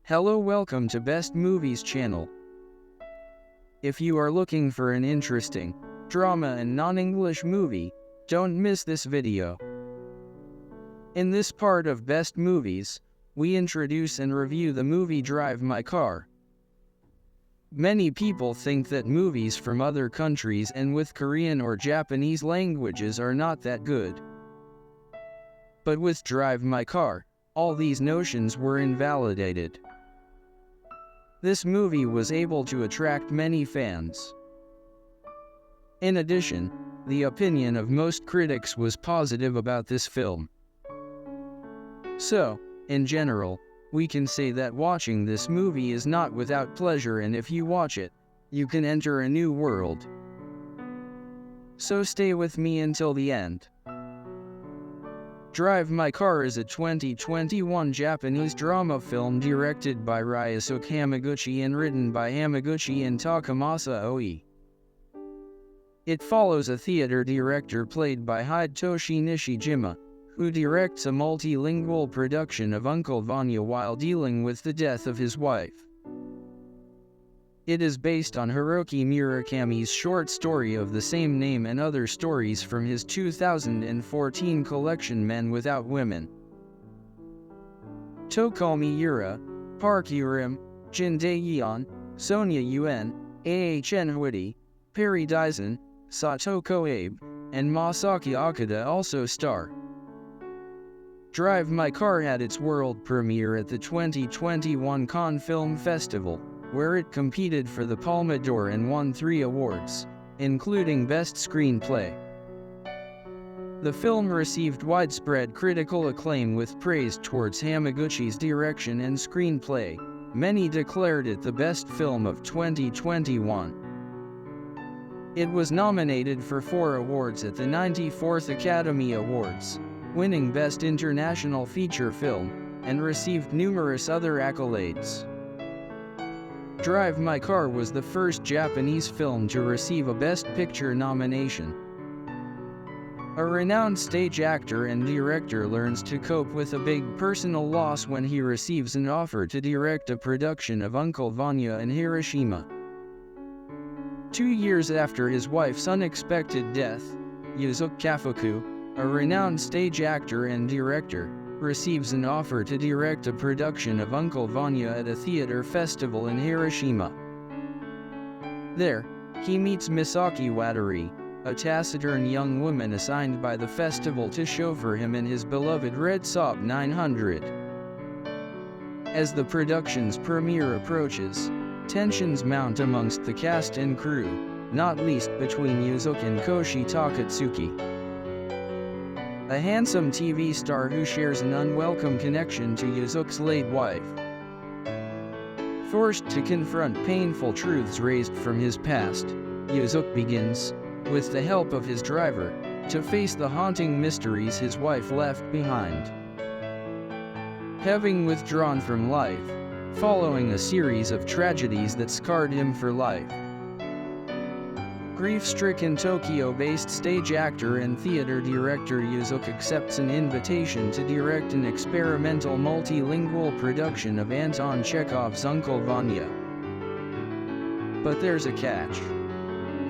Hello, welcome to Best Movies channel. If you are looking for an interesting drama and non-English movie, don't miss this video. In this part of Best Movies, we introduce and review the movie Drive My Car. Many people think that movies from other countries and with Korean or Japanese languages are not that good. But with Drive My Car, all these notions were invalidated. This movie was able to attract many fans. In addition, the opinion of most critics was positive about this film. So, in general, we can say that watching this movie is not without pleasure, and if you watch it, you can enter a new world. So stay with me until the end. Drive My Car is a 2021 Japanese drama film directed by Ryusuke Hamaguchi and written by Hamaguchi and Takamasa Oi. It follows a theater director played by Hidetoshi Nishijima, who directs a multilingual production of Uncle Vanya while dealing with the death of his wife. It is based on Haruki Murakami's short story of the same name and other stories from his 2014 collection Men Without Women. Tōko Miura, Park Urim, Jin Dae-yeon, Sonia Yuen, Ahn Hwidi, Perry Dyson, Satoko Abe, and Masaki Akada also star. Drive My Car had its world premiere at the 2021 Cannes Film Festival, where it competed for the Palme d'Or and won 3 awards, including Best Screenplay. The film received widespread critical acclaim with praise towards Hamaguchi's direction and screenplay. Many declared it the best film of 2021. It was nominated for 4 awards at the 94th Academy Awards, winning Best International Feature Film, and received numerous other accolades. Drive My Car was the first Japanese film to receive a Best Picture nomination. A renowned stage actor and director learns to cope with a big personal loss when he receives an offer to direct a production of Uncle Vanya in Hiroshima. 2 years after his wife's unexpected death, Yusuke Kafuku, a renowned stage actor and director, receives an offer to direct a production of Uncle Vanya at a theater festival in Hiroshima. There, he meets Misaki Watari, a taciturn young woman assigned by the festival to chauffeur him in his beloved red Saab 900. As the production's premiere approaches, tensions mount amongst the cast and crew, not least between Yusuke and Koshi Takatsuki, a handsome TV star who shares an unwelcome connection to Yusuke's late wife. Forced to confront painful truths raised from his past, Yusuke begins, with the help of his driver, to face the haunting mysteries his wife left behind. Having withdrawn from life, following a series of tragedies that scarred him for life, grief-stricken Tokyo-based stage actor and theater director Yusuke accepts an invitation to direct an experimental multilingual production of Anton Chekhov's Uncle Vanya. But there's a catch.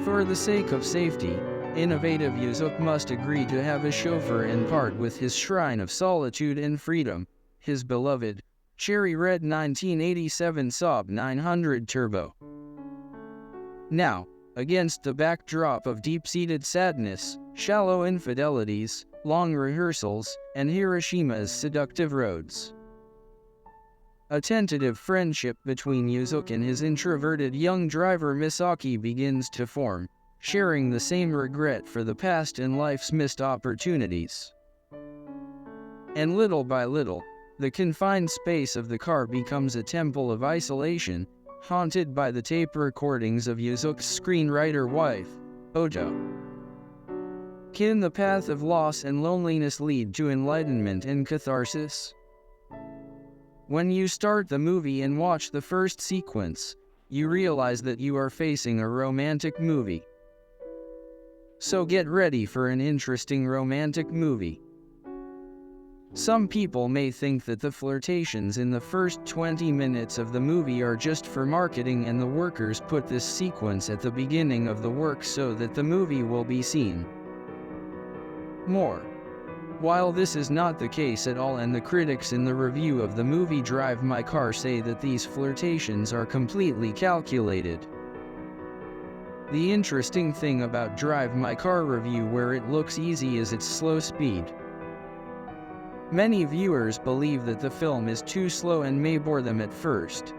For the sake of safety, innovative Yusuke must agree to have a chauffeur and part with his shrine of solitude and freedom, his beloved, cherry red 1987 Saab 900 Turbo. Now, against the backdrop of deep-seated sadness, shallow infidelities, long rehearsals, and Hiroshima's seductive roads, a tentative friendship between Yusuke and his introverted young driver Misaki begins to form, sharing the same regret for the past and life's missed opportunities. And little by little, the confined space of the car becomes a temple of isolation, haunted by the tape recordings of Yusuke's screenwriter wife, Oto. Can the path of loss and loneliness lead to enlightenment and catharsis? When you start the movie and watch the first sequence, you realize that you are facing a romantic movie. So get ready for an interesting romantic movie. Some people may think that the flirtations in the first 20 minutes of the movie are just for marketing and the workers put this sequence at the beginning of the work so that the movie will be seen more. While this is not the case at all, and the critics in the review of the movie Drive My Car say that these flirtations are completely calculated. The interesting thing about Drive My Car review where it looks easy is its slow speed. Many viewers believe that the film is too slow and may bore them at first.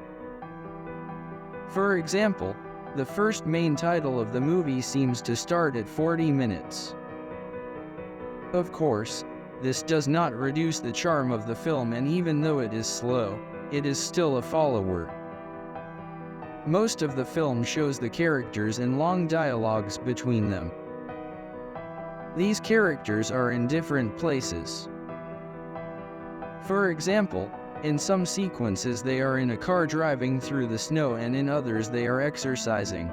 For example, the first main title of the movie seems to start at 40 minutes. Of course, this does not reduce the charm of the film, and even though it is slow, it is still a follower. Most of the film shows the characters and long dialogues between them. These characters are in different places. For example, in some sequences they are in a car driving through the snow, and in others they are exercising.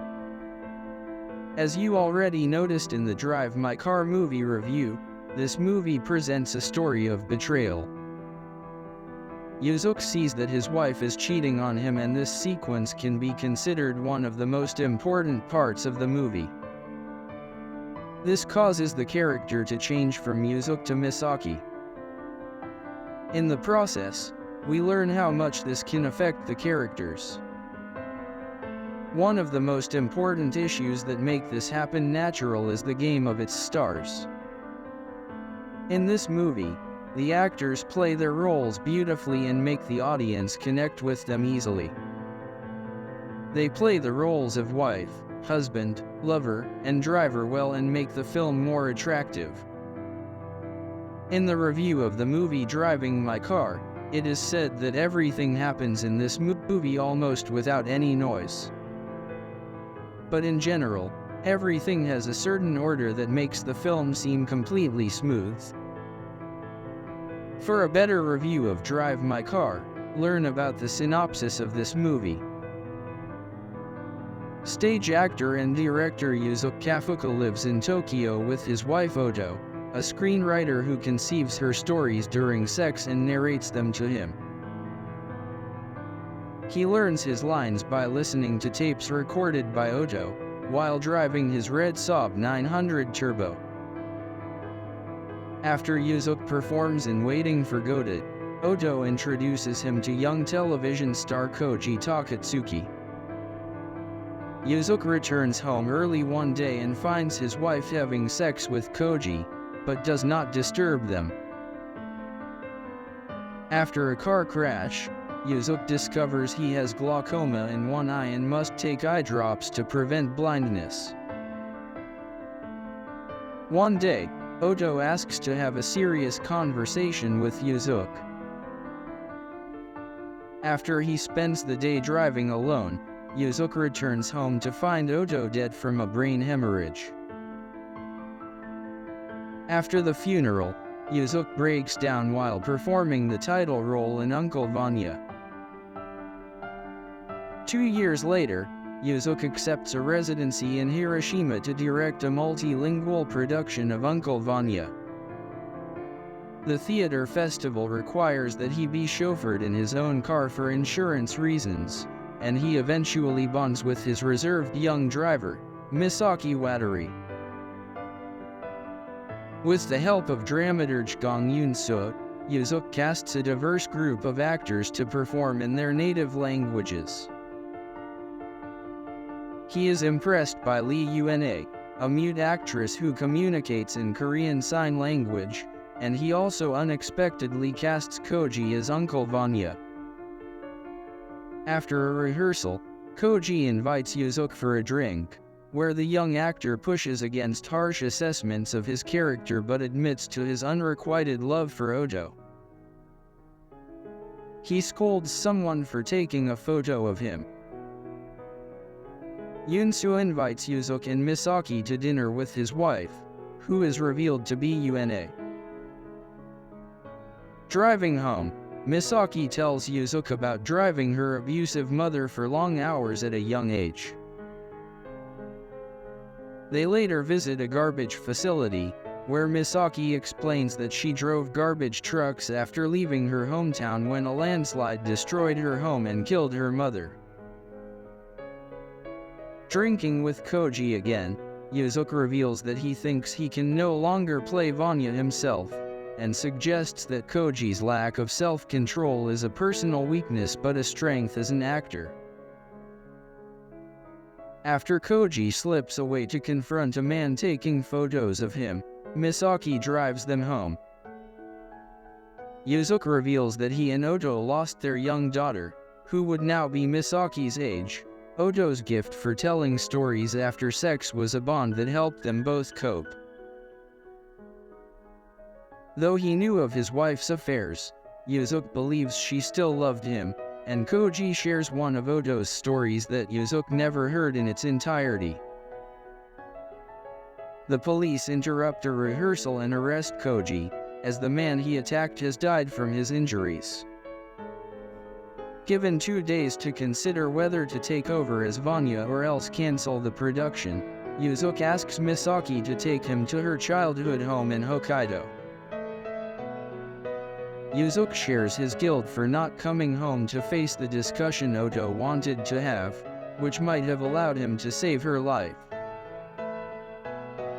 As you already noticed in the Drive My Car movie review, this movie presents a story of betrayal. Ryusuke sees that his wife is cheating on him, and this sequence can be considered one of the most important parts of the movie. This causes the character to change from Ryusuke to Misaki. In the process, we learn how much this can affect the characters. One of the most important issues that make this happen natural is the game of its stars. In this movie, the actors play their roles beautifully and make the audience connect with them easily. They play the roles of wife, husband, lover, and driver well and make the film more attractive. In the review of the movie Driving My Car, it is said that everything happens in this movie almost without any noise. But in general, everything has a certain order that makes the film seem completely smooth. For a better review of Drive My Car, learn about the synopsis of this movie. Stage actor and director Ryusuke Kafuka lives in Tokyo with his wife Oto, a screenwriter who conceives her stories during sex and narrates them to him. He learns his lines by listening to tapes recorded by Oto, while driving his red Saab 900 Turbo. After Ryusuke performs in Waiting for Godot, Oto introduces him to young television star Koji Takatsuki. Ryusuke returns home early one day and finds his wife having sex with Koji, but does not disturb them. After a car crash, Ryusuke discovers he has glaucoma in one eye and must take eye drops to prevent blindness. One day, Oto asks to have a serious conversation with Ryusuke. After he spends the day driving alone, Ryusuke returns home to find Oto dead from a brain hemorrhage. After the funeral, Ryusuke breaks down while performing the title role in Uncle Vanya. 2 years later, Ryusuke accepts a residency in Hiroshima to direct a multilingual production of Uncle Vanya. The theater festival requires that he be chauffeured in his own car for insurance reasons, and he eventually bonds with his reserved young driver, Misaki Watari. With the help of dramaturge Gong Yoon-soo, Ryusuke casts a diverse group of actors to perform in their native languages. He is impressed by Lee Yuna, a mute actress who communicates in Korean Sign Language, and he also unexpectedly casts Koji as Uncle Vanya. After a rehearsal, Koji invites Ryusuke for a drink, where the young actor pushes against harsh assessments of his character but admits to his unrequited love for Oto. He scolds someone for taking a photo of him. Yoon-soo invites Ryusuke and Misaki to dinner with his wife, who is revealed to be Yuna. Driving home, Misaki tells Ryusuke about driving her abusive mother for long hours at a young age. They later visit a garbage facility, where Misaki explains that she drove garbage trucks after leaving her hometown when a landslide destroyed her home and killed her mother. Drinking with Koji again, Ryusuke reveals that he thinks he can no longer play Vanya himself, and suggests that Koji's lack of self-control is a personal weakness but a strength as an actor. After Koji slips away to confront a man taking photos of him, Misaki drives them home. Ryusuke reveals that he and Oto lost their young daughter, who would now be Misaki's age. Oto's gift for telling stories after sex was a bond that helped them both cope. Though he knew of his wife's affairs, Ryusuke believes she still loved him, and Koji shares one of Oto's stories that Ryusuke never heard in its entirety. The police interrupt a rehearsal and arrest Koji, as the man he attacked has died from his injuries. Given 2 days to consider whether to take over as Vanya or else cancel the production, Ryusuke asks Misaki to take him to her childhood home in Hokkaido. Ryusuke shares his guilt for not coming home to face the discussion Oto wanted to have, which might have allowed him to save her life.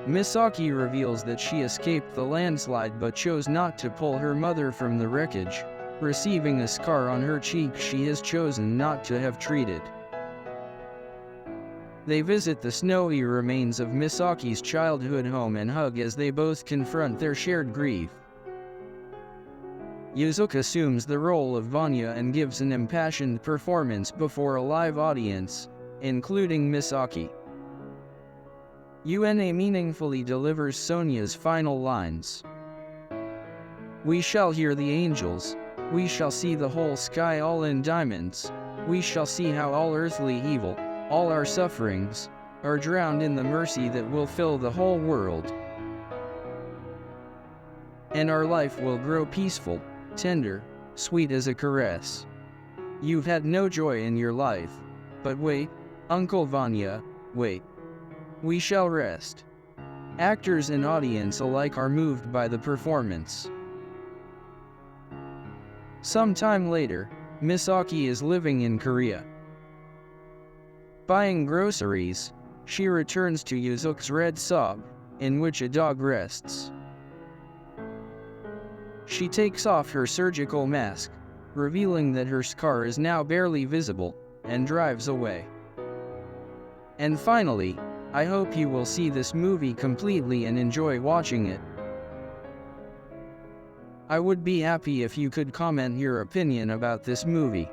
Misaki reveals that she escaped the landslide but chose not to pull her mother from the wreckage, receiving a scar on her cheek she has chosen not to have treated. They visit the snowy remains of Misaki's childhood home and hug as they both confront their shared grief. Ryusuke assumes the role of Vanya and gives an impassioned performance before a live audience, including Misaki. UNA meaningfully delivers Sonia's final lines. "We shall hear the angels, we shall see the whole sky all in diamonds, we shall see how all earthly evil, all our sufferings, are drowned in the mercy that will fill the whole world. And our life will grow peaceful, tender, sweet as a caress. You've had no joy in your life, but wait, Uncle Vanya, wait. We shall rest." Actors and audience alike are moved by the performance. Some time later, Misaki is living in Korea. Buying groceries, she returns to Ryusuke's red Saab, in which a dog rests. She takes off her surgical mask, revealing that her scar is now barely visible, and drives away. And finally, I hope you will see this movie completely and enjoy watching it. I would be happy if you could comment your opinion about this movie.